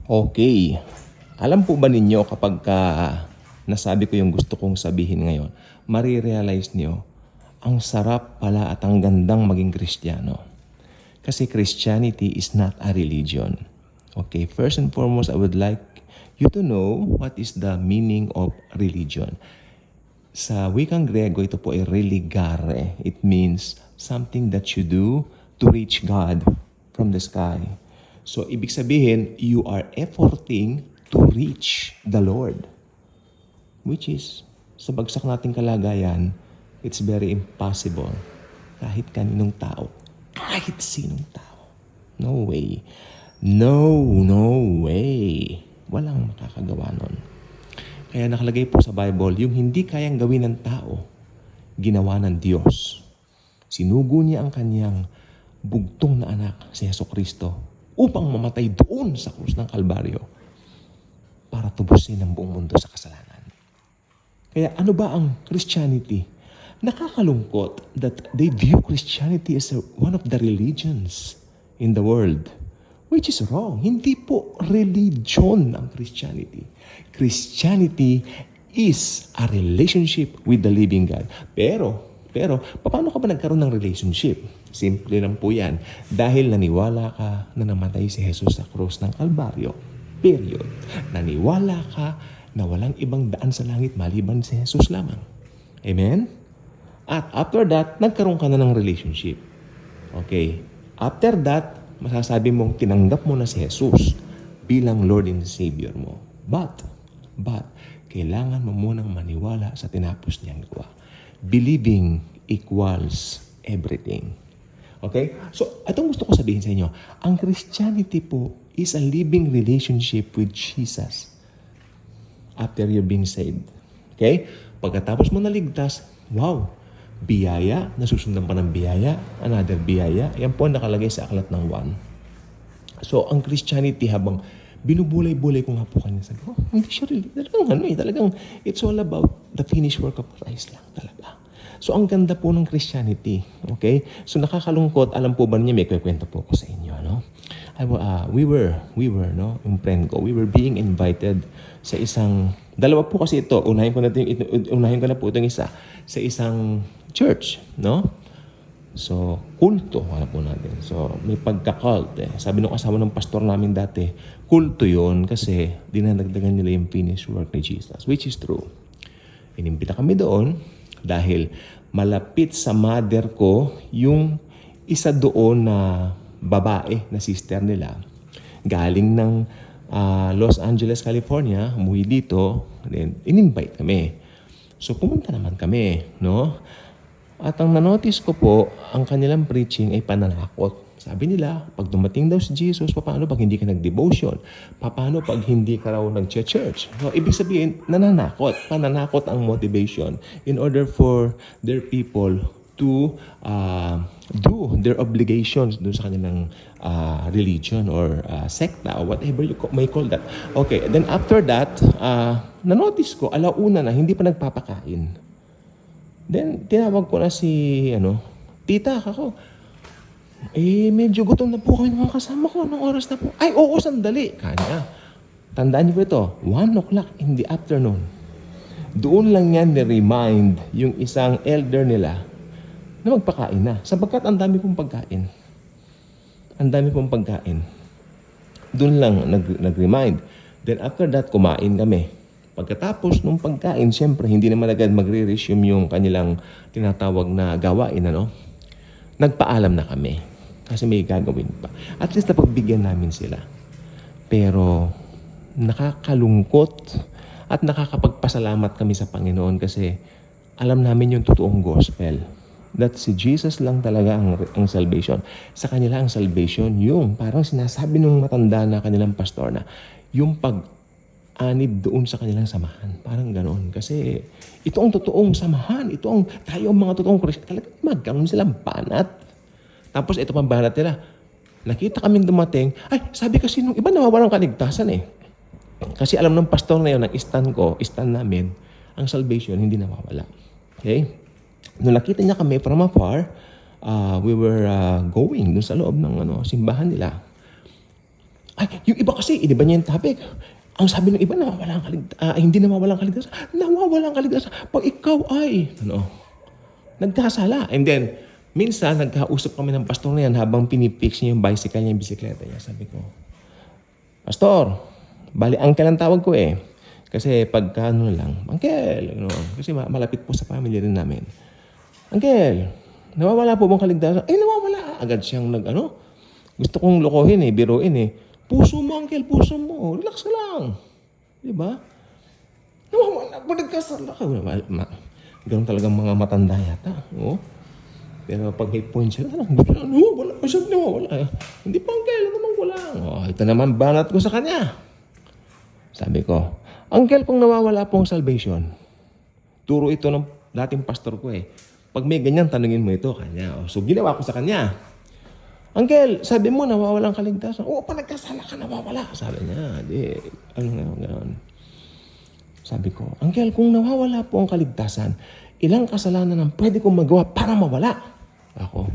Okay. Alam po ba ninyo kapag nasabi ko yung gusto kong sabihin ngayon, marirealize nyo, ang sarap pala at ang gandang maging Kristiyano. Kasi Christianity is not a religion. Okay, first and foremost, I would like you to know what is the meaning of religion. Sa wikang Grego, ito po ay religare. It means something that you do to reach God from the sky. So, ibig sabihin, you are efforting to reach the Lord. Which is, sa bagsak nating kalagayan, it's very impossible. Kahit kaninong tao. Kahit sinong tao. No way. No way. Walang makakagawa nun. Kaya nakalagay po sa Bible, yung hindi kayang gawin ng tao, ginawa ng Diyos. Sinugo niya ang kanyang bugtong na anak, si Jesucristo, upang mamatay doon sa krus ng Kalbaryo para tubusin ang buong mundo sa kasalanan. Kaya ano ba ang Christianity? Nakakalungkot that they view Christianity as one of the religions in the world, which is wrong. Hindi po religion ang Christianity. Christianity is a relationship with the living God. Pero, paano ka ba nagkaroon ng relationship? Simple lang po yan. Dahil naniwala ka na namatay si Jesus sa krus ng Kalbaryo. Period. Naniwala ka na walang ibang daan sa langit maliban si Jesus lamang. Amen? At after that, nagkaroon ka na ng relationship. Okay. After that, masasabi mong tinanggap mo na si Jesus bilang Lord and Savior mo. But, kailangan mo munang maniwala sa tinapos niyang gawa. Believing equals everything. Okay? So, itong gusto ko sabihin sa inyo, ang Christianity po is a living relationship with Jesus after you're being saved. Okay? Pagkatapos mo naligtas, wow, biyaya, nasusundan pa ng biyaya, another biyaya, yan po nakalagay sa aklat ng 1. So, ang Christianity habang binubulay-bulay ko nga po kanina, sabi ko, hindi siya really, talagang it's all about the finished work of Christ lang talaga. So, ang ganda po ng Christianity. Okay? So, nakakalungkot. Alam po ba niya, may kwento po ko sa inyo, no? We were, no? Yung friend ko, we were being invited sa isang, dalawa po kasi ito. Unahin ko na po itong isa. Sa isang church, no? So, kulto, alam po natin. So, may pagka-cult, eh. Sabi nung kasama ng pastor namin dati, kulto yun kasi dinadagdagan nila yung finished work ni Jesus, which is true. Inimbita kami doon, dahil malapit sa mother ko yung isa doon na babae na sister nila. Galing ng Los Angeles, California, umuwi dito, then in-invite kami. So pumunta naman kami, no? At ang nanotice ko po, ang kanilang preaching ay pananakot. Sabi nila, pag dumating daw si Jesus, paano pag hindi ka nag-devotion? Paano pag hindi ka raw nag-church? So, ibig sabihin, pananakot ang motivation in order for their people to do their obligations doon sa kanilang religion or sekta or whatever you may call that. Okay, then after that, nanotice ko, alauna na, hindi pa nagpapakain. Then, tinawag ko na si, tita, ako, medyo gutom na po kami ng mga kasama ko. Anong oras na po? Ay, oo, sandali. Kanya. Tandaan niyo po ito, 1 o'clock in the afternoon. Doon lang yan ni-remind yung isang elder nila na magpakain na. Sapagkat ang dami pong pagkain. Ang dami pong pagkain. Doon lang nag-remind. Then after that, kumain kami. Pagkatapos ng pagkain, siyempre, hindi naman agad magre-resume yung kanilang tinatawag na gawain, Nagpaalam na kami. Kasi may gagawin pa. At least napagbigyan namin sila. Pero nakakalungkot at nakakapagpasalamat kami sa Panginoon kasi alam namin yung totoong gospel. That si Jesus lang talaga ang salvation. Sa kanila ang salvation, yung parang sinasabi ng matanda na kanilang pastor na yung pag-anib doon sa kanilang samahan. Parang ganoon. Kasi ito ang totoong samahan. Tayo ang mga totoong Kristo. Talagang magkaroon silang banat. Tapos ito pang banat nila. Nakita kaming dumating. Ay, sabi kasi nung iba nawawalang kaligtasan eh. Kasi alam ng pastor na yun, ng stand namin, ang salvation hindi nawawala. Okay? Nung nakita niya kami from afar, we were going dun sa loob ng simbahan nila. Ay, yung iba kasi, iniba niya yung topic. Ang sabi ng iba, hindi nawawala ang kaligtasan. Nawawala ang kaligtasan. Pag ikaw ay, nagkasala. And then, minsan, nagkausap kami ng pastor na yan habang pinipix niya yung bicycle niya, yung bisikleta niya. Sabi ko, Pastor, bali, uncle ang tawag ko eh. Kasi pagka lang, uncle, kasi malapit po sa family rin namin. Uncle, nawawala po bang kaligtasan? Nawawala. Agad siyang gusto kong lokohin biruin Puso mo, uncle, puso mo. Relax ka lang. Diba? Nawawala. Pag nagkasala ka. Ganun talagang mga matanda yata. Oh. Pero pag may point sila, wala pa siya nawawala. Hindi pa, uncle, naman wala. Ito naman, banat ko sa kanya. Sabi ko, uncle, kung nawawala pong salvation, turo ito ng dating pastor ko Pag may ganyan, tanungin mo ito kanya. So, ginawa ko sa kanya. Uncle, sabi mo, nawawala ang kaligtasan. Oo, pa nagkasala ka, nawawala. Sabi niya, gano'n. Sabi ko, uncle, kung nawawala po ang kaligtasan, ilang kasalanan ang pwede kong magawa para mawala? Ako,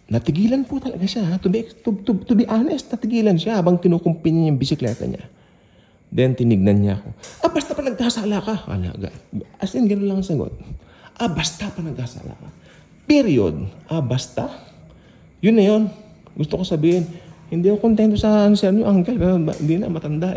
natigilan po talaga siya. To be honest, natigilan siya habang kinukumpi niya yung bisikleta niya. Then, tinignan niya ako. Basta pa nagkasala ka. As in, gano'n lang ang sagot. Basta pa nagkasala ka. Period. Basta? Yun na yun. Gusto ko sabihin, hindi ako kontento sa answer niyo, uncle. Hindi na, matanda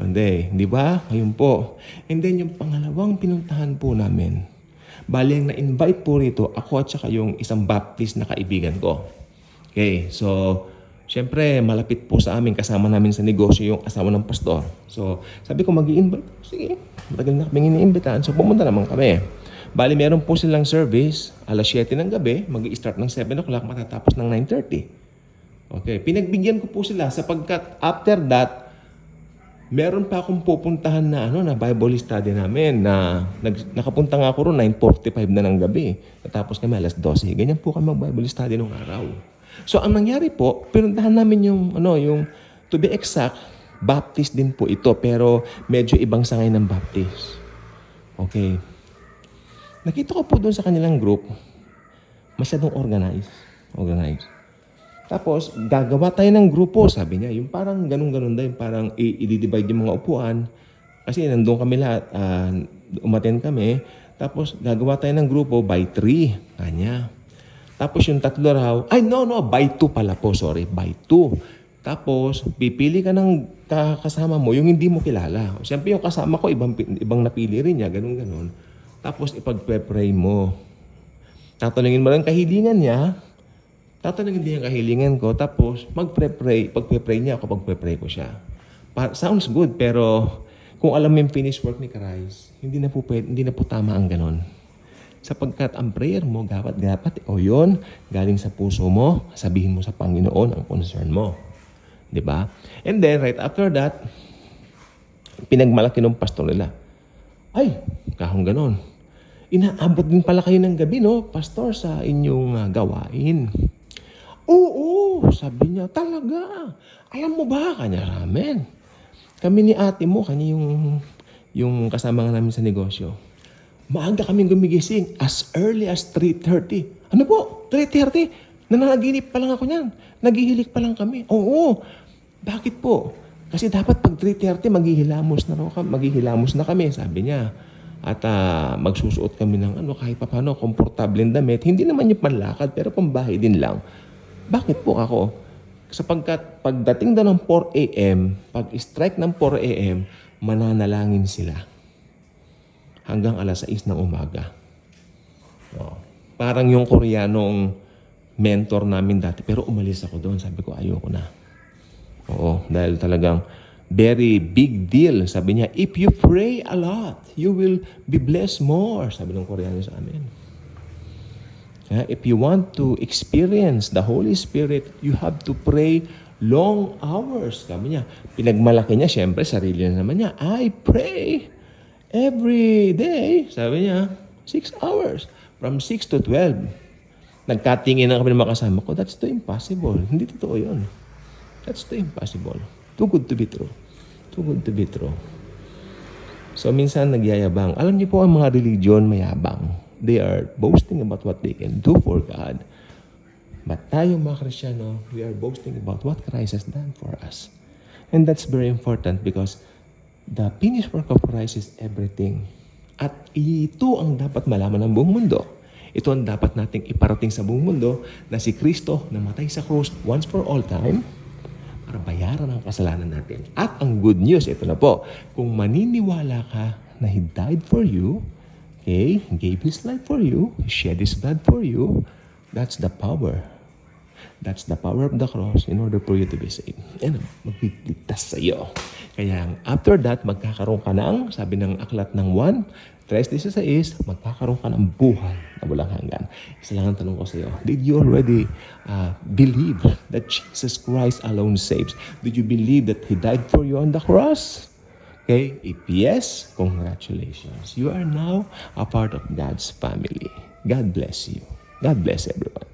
Hindi ba? Ngayon po. And then, yung pangalawang pinuntahan po namin, bali ang na-invite po rito, ako at saka yung isang Baptist na kaibigan ko. Okay, so, syempre, malapit po sa amin, kasama namin sa negosyo yung asawa ng pastor. So, sabi ko, mag-i-invite. Sige, matagal na kami iniimbitahan. So, pumunta naman kami. Bali, meron po silang service, alas 7 ng gabi, mag-i-start ng 7 o'clock, matatapos ng 9:30. Okay, pinagbigyan ko po sila sapagkat after that, meron pa akong pupuntahan na Bible study namin na nakapunta nga ako roon 9:45 na ng gabi. Natapos kami alas 12. Ganyan po kami mag-Bible study nung araw. So, ang nangyari po, pinuntahan namin yung to be exact, Baptist din po ito, pero medyo ibang sangay ng Baptist. Okay. Nakita ko po doon sa kanilang group, masyadong organized. Tapos, gagawa tayo ng grupo, sabi niya. Yung parang ganun-ganun daw, yung parang i-divide yung mga upuan. Kasi nandun kami lahat, umaten kami. Tapos, gagawa tayo ng grupo by 3. Kanya. Tapos, yung tatlo raw, by 2 pala po, sorry, by 2. Tapos, pipili ka ng kasama mo, yung hindi mo kilala. Siyempre, yung kasama ko, ibang napili rin niya, ganun-ganun. Tapos, ipag-pray mo. Tatanungin mo lang kahilingan niya. Tatanungin din yung kahilingan ko. Tapos, mag-pray. Pag-pray niya ako, pag-pray ko siya. Sounds good, pero kung alam mo yung finished work ni Christ, hindi na po tama ang ganon. Sapagkat ang prayer mo, dapat, yun, galing sa puso mo, sabihin mo sa Panginoon ang concern mo. Diba? And then, right after that, pinagmalaki ng pastor nila. Ay, kahong ganon. Inaabot din pala kayo ng gabi, pastor, sa inyong gawain. Oo, sabi niya, talaga. Alam mo ba, kanya ramen. Kami ni ate mo, kanya yung kasama namin sa negosyo. Maaga kaming gumigising as early as 3:30. Ano po? 3:30? Nananaginip pa lang ako niyan. Naghihilik pa lang kami. Oo. Bakit po? Kasi dapat pag 3:30, maghihilamos na kami, sabi niya. At magsusuot kami ng kahit paano, komportableng damit. Hindi naman yung panlakad, pero pambahay din lang. Bakit po ako? Sapagkat pagdating daw ng 4 a.m., pag-strike ng 4 a.m., mananalangin sila. Hanggang alas 6 ng umaga. Parang yung Koreanong mentor namin dati, pero umalis ako doon. Sabi ko, ayoko na. Oo, dahil talagang very big deal. Sabi niya, if you pray a lot, you will be blessed more. Sabi ng Koreano sa amin. If you want to experience the Holy Spirit, you have to pray long hours. Sabi niya, pinagmalaki niya, syempre, sarili na naman niya. I pray every day. Sabi niya, 6 hours. From 6 to 12. Nagkatingin na kami ng mga kasama ko, that's too impossible. Hindi totoo yun. That's too impossible. Too good to be true. Too good to be true. So, minsan nagyayabang. Alam niyo po, ang mga religion mayabang. They are boasting about what they can do for God. But tayo mga Kristiyano, we are boasting about what Christ has done for us. And that's very important because the finished work of Christ is everything. At ito ang dapat malaman ng buong mundo. Ito ang dapat nating iparating sa buong mundo na si Kristo namatay sa krus once for all time para bayaran ang kasalanan natin. At ang good news, ito na po, kung maniniwala ka na He died for you, okay, He gave His life for you, He shed His blood for you, that's the power. That's the power of the cross in order for you to be saved. Yan ang magligtas sa iyo. Kaya after that, magkakaroon ka ng, sabi ng aklat ng 1:3-16, magkakaroon ka ng buhay na walang hanggan. Isa lang ang tanong ko sa iyo. Did you already believe that Jesus Christ alone saves? Did you believe that He died for you on the cross? Okay? If yes, congratulations. You are now a part of God's family. God bless you. God bless everyone.